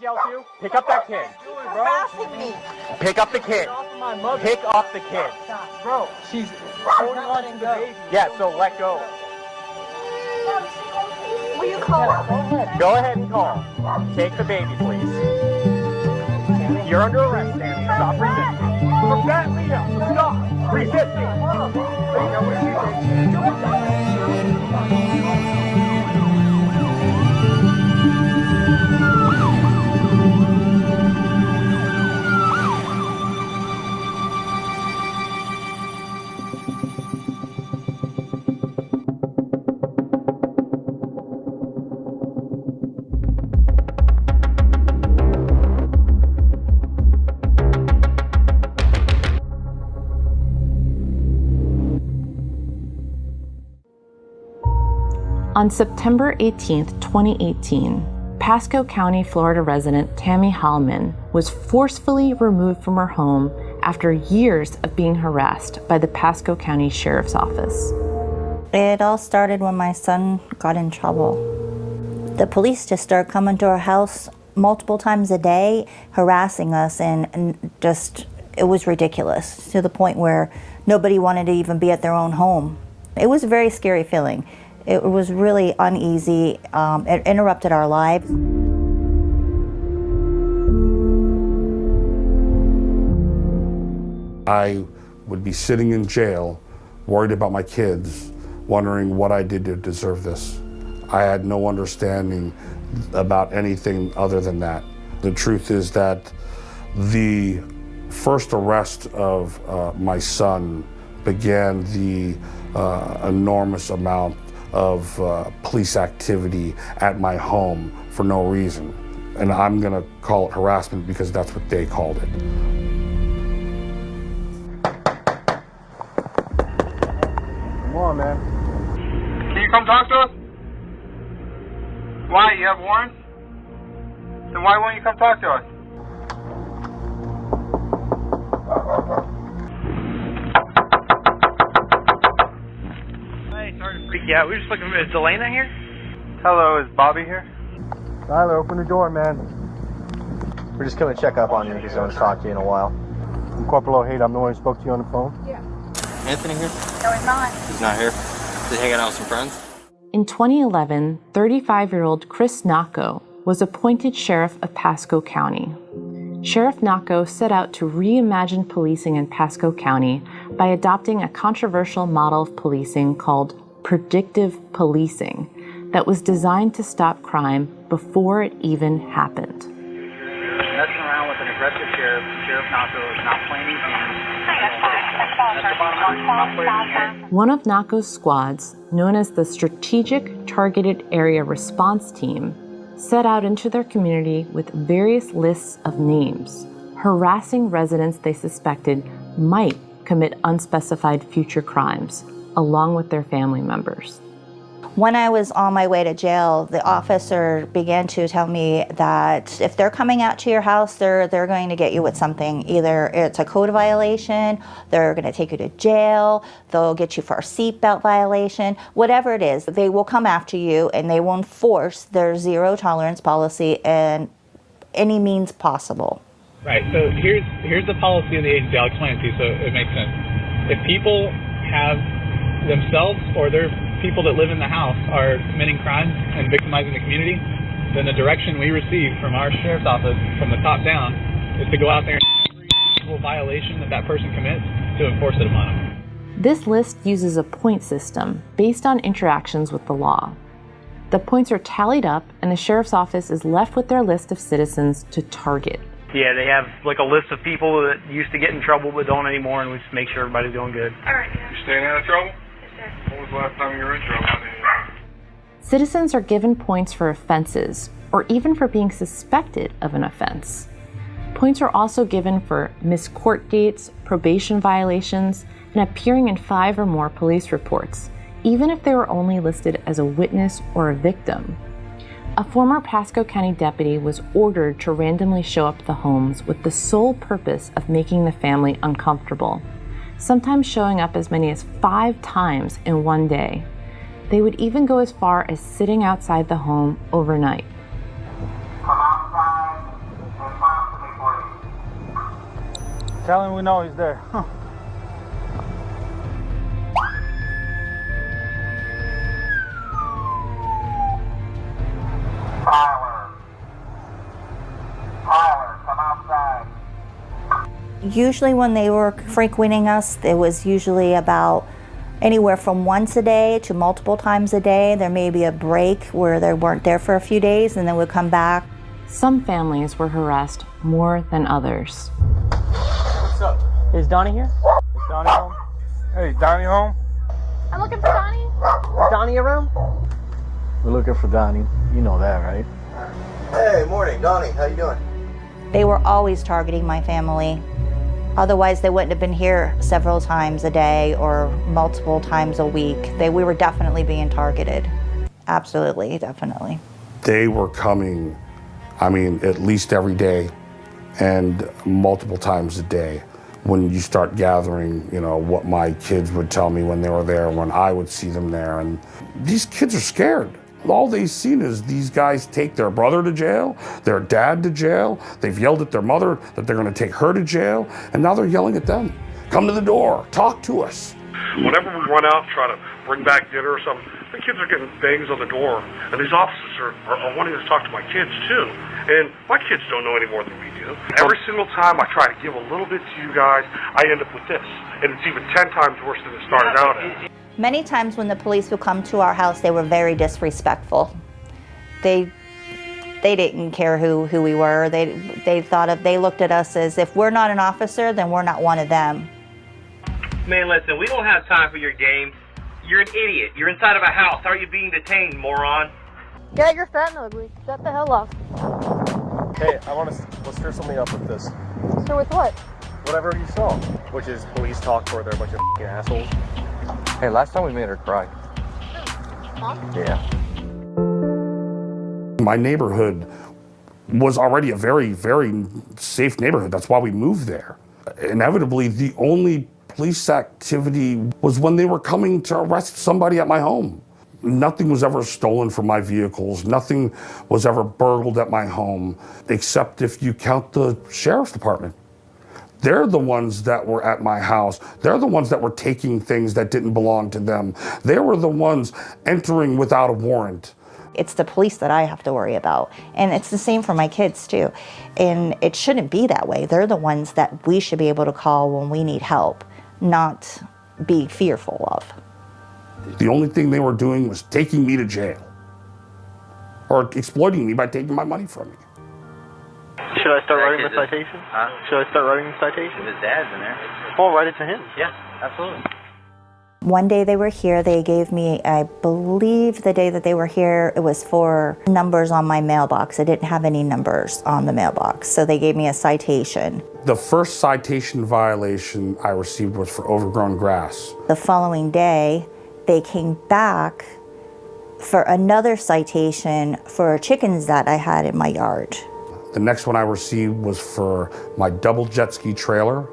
yell to you? Pick up that kid. Harassing me. Pick up the kid. Pick up the kid. Bro, she's holding on to the baby. Yeah, so let go. Will you call her? Go ahead and call. Take the baby, please. You're under arrest, Danny. Stop resisting. From that, Leo, stop resisting. Leo, what did On September 18, 2018, Pasco County, Florida resident Tammy Hallman was forcefully removed from her home after years of being harassed by the Pasco County Sheriff's Office. It all started when my son got in trouble. The police just started coming to our house multiple times a day, harassing us, and just, it was ridiculous, to the point where nobody wanted to even be at their own home. It was a very scary feeling. It was really uneasy. It interrupted our lives. I would be sitting in jail, worried about my kids, wondering what I did to deserve this. I had no understanding about anything other than that. The truth is that the first arrest of my son began the enormous amount of police activity at my home for no reason. And I'm gonna call it harassment because that's what they called it. Come on, man. Can you come talk to us? Why? You have warrants? Then why won't you come talk to us? Sorry to freak you out. We were just looking for, is Delana here? Hello, is Bobby here? Tyler, open the door, man. We're just coming to check up on you because I want to talk to you in a while. I'm Corporal O'Haight. I'm the one who spoke to you on the phone. Yeah. Anthony here? No, he's not. He's not here. Is he hanging out with some friends? In 2011, 35-year-old Chris Nacco was appointed sheriff of Pasco County. Sheriff Nacco set out to reimagine policing in Pasco County by adopting a controversial model of policing called predictive policing that was designed to stop crime before it even happened. Messing around with an aggressive sheriff, Sheriff Nacco is not playing these games. One of Nacco's squads, known as the Strategic Targeted Area Response Team, set out into their community with various lists of names, harassing residents they suspected might commit unspecified future crimes, along with their family members. When I was on my way to jail, the officer began to tell me that if they're coming out to your house, they're going to get you with something. Either it's a code violation, they're going to take you to jail, they'll get you for a seatbelt violation, whatever it is, they will come after you and they will enforce their zero tolerance policy in any means possible. Right, so here's the policy of the agency. I'll explain it to you so it makes sense. If people have themselves or their people that live in the house are committing crimes and victimizing the community, then the direction we receive from our sheriff's office from the top down is to go out there and every single violation that person commits to enforce it upon them. This list uses a point system based on interactions with the law. The points are tallied up and the sheriff's office is left with their list of citizens to target. Yeah, they have like a list of people that used to get in trouble but don't anymore, and we just make sure everybody's doing good. All right. You staying out of trouble? When was the last time you were in trouble? Citizens are given points for offenses, or even for being suspected of an offense. Points are also given for missed court dates, probation violations, and appearing in 5 or more police reports, even if they were only listed as a witness or a victim. A former Pasco County deputy was ordered to randomly show up at the homes with the sole purpose of making the family uncomfortable, sometimes showing up as many as 5 times in one day. They would even go as far as sitting outside the home overnight. Come outside Tell him we know he's there. Tyler, come outside. Usually when they were frequenting us, it was usually about anywhere from once a day to multiple times a day. There may be a break where they weren't there for a few days and then would come back. Some families were harassed more than others. What's up? Is Donnie here? Is Donnie home? Hey, is Donnie home? I'm looking for Donnie. Is Donnie around? We're looking for Donnie. You know that, right? Hey, morning, Donnie. How you doing? They were always targeting my family. Otherwise, they wouldn't have been here several times a day or multiple times a week. We were definitely being targeted. Absolutely, definitely. They were coming, I mean, at least every day and multiple times a day. When you start gathering, you know, what my kids would tell me when they were there, when I would see them there, and these kids are scared. All they've seen is these guys take their brother to jail, their dad to jail. They've yelled at their mother that they're going to take her to jail, and now they're yelling at them. Come to the door, talk to us. Whenever we run out and try to bring back dinner or something, the kids are getting bangs on the door, and these officers are wanting to talk to my kids too. And my kids don't know any more than we do. Every single time I try to give a little bit to you guys, I end up with this. And it's even 10 times worse than it started out as. Many times when the police would come to our house, they were very disrespectful. They didn't care who we were. They looked at us as if we're not an officer, then we're not one of them. Man, listen, we don't have time for your game. You're an idiot. You're inside of a house. How are you being detained, moron? Yeah, you're fat and ugly. Shut the hell up. Hey, let's stir something up with this. So with what? Whatever you saw, which is police talk where they're a bunch of f***ing assholes. Hey, last time we made her cry. Mom? Yeah. My neighborhood was already a very, very safe neighborhood. That's why we moved there. Inevitably, the only police activity was when they were coming to arrest somebody at my home. Nothing was ever stolen from my vehicles. Nothing was ever burgled at my home, except if you count the sheriff's department. They're the ones that were at my house. They're the ones that were taking things that didn't belong to them. They were the ones entering without a warrant. It's the police that I have to worry about. And it's the same for my kids too. And it shouldn't be that way. They're the ones that we should be able to call when we need help, not be fearful of. The only thing they were doing was taking me to jail or exploiting me by taking my money from me. Should I start writing the citation? Huh? Should I start writing the citation? If his dad's in there. Well, write it to him. Yeah, absolutely. One day they were here, they gave me, I believe the day that they were here, it was for numbers on my mailbox. I didn't have any numbers on the mailbox, so they gave me a citation. The first citation violation I received was for overgrown grass. The following day, they came back for another citation for chickens that I had in my yard. The next one I received was for my double jet ski trailer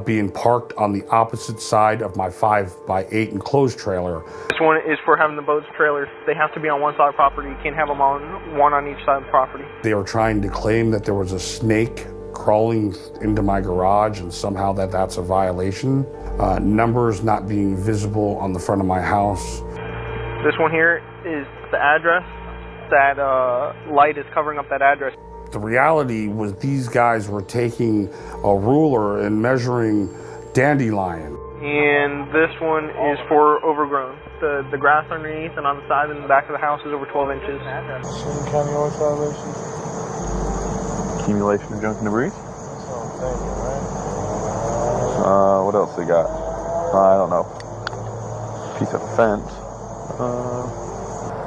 being parked on the opposite side of my 5x8 enclosed trailer. This one is for having the boats, trailers. They have to be on one side of the property. You can't have them on one on each side of the property. They were trying to claim that there was a snake crawling into my garage and somehow that's a violation. Numbers not being visible on the front of my house. This one here is the address. That light is covering up that address. The reality was these guys were taking a ruler and measuring dandelion. And this one is for overgrown. The grass underneath and on the side and the back of the house is over 12 inches. County ordinance violations. Accumulation of junk and debris. That's what I'm thinking, right? What else they got? I don't know. Piece of fence.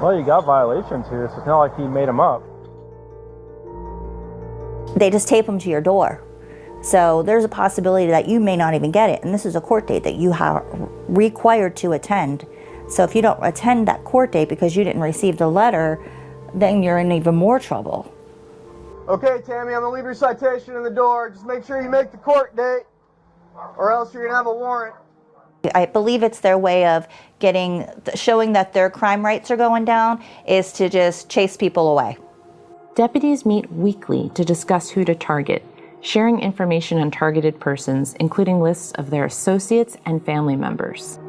Well, you got violations here, so it's not like he made them up. They just tape them to your door. So there's a possibility that you may not even get it. And this is a court date that you are required to attend. So if you don't attend that court date because you didn't receive the letter, then you're in even more trouble. Okay, Tammy, I'm gonna leave your citation in the door. Just make sure you make the court date, or else you're gonna have a warrant. I believe it's their way of showing that their crime rates are going down is to just chase people away. Deputies meet weekly to discuss who to target, sharing information on targeted persons, including lists of their associates and family members.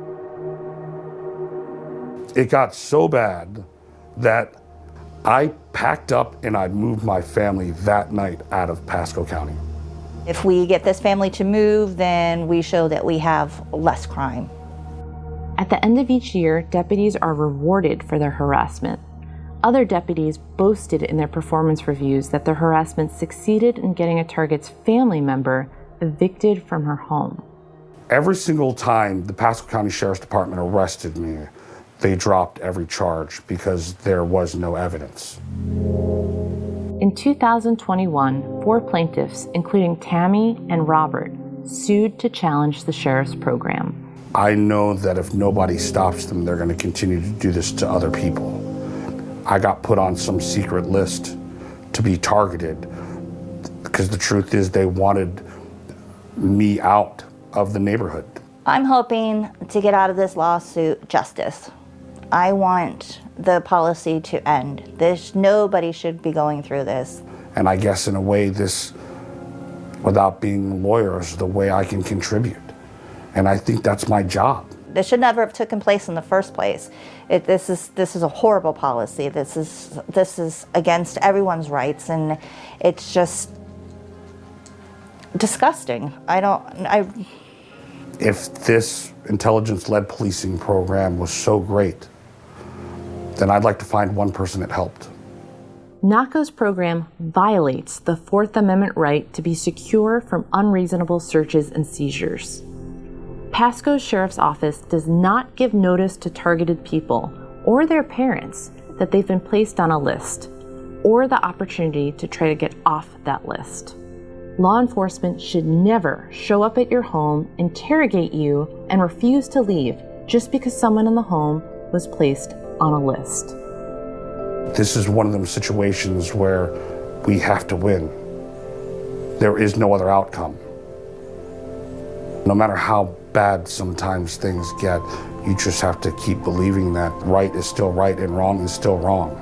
It got so bad that I packed up and I moved my family that night out of Pasco County. If we get this family to move, then we show that we have less crime. At the end of each year, deputies are rewarded for their harassment. Other deputies boasted in their performance reviews that their harassment succeeded in getting a target's family member evicted from her home. Every single time the Pasco County Sheriff's Department arrested me, they dropped every charge because there was no evidence. In 2021, 4 plaintiffs, including Tammy and Robert, sued to challenge the sheriff's program. I know that if nobody stops them, they're going to continue to do this to other people. I got put on some secret list to be targeted because the truth is they wanted me out of the neighborhood. I'm hoping to get out of this lawsuit justice. I want the policy to end. Nobody should be going through this. And I guess in a way this, without being a lawyer, is the way I can contribute. And I think that's my job. This should never have taken place in the first place. This is a horrible policy. This is against everyone's rights, and it's just disgusting. If this intelligence-led policing program was so great, then I'd like to find one person it helped. NACO's program violates the Fourth Amendment right to be secure from unreasonable searches and seizures. Pasco's Sheriff's Office does not give notice to targeted people or their parents that they've been placed on a list, or the opportunity to try to get off that list. Law enforcement should never show up at your home, interrogate you, and refuse to leave just because someone in the home was placed on a list. This is one of those situations where we have to win. There is no other outcome. No matter how bad sometimes things get, you just have to keep believing that right is still right and wrong is still wrong.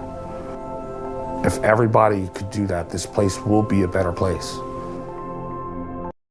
If everybody could do that, this place will be a better place.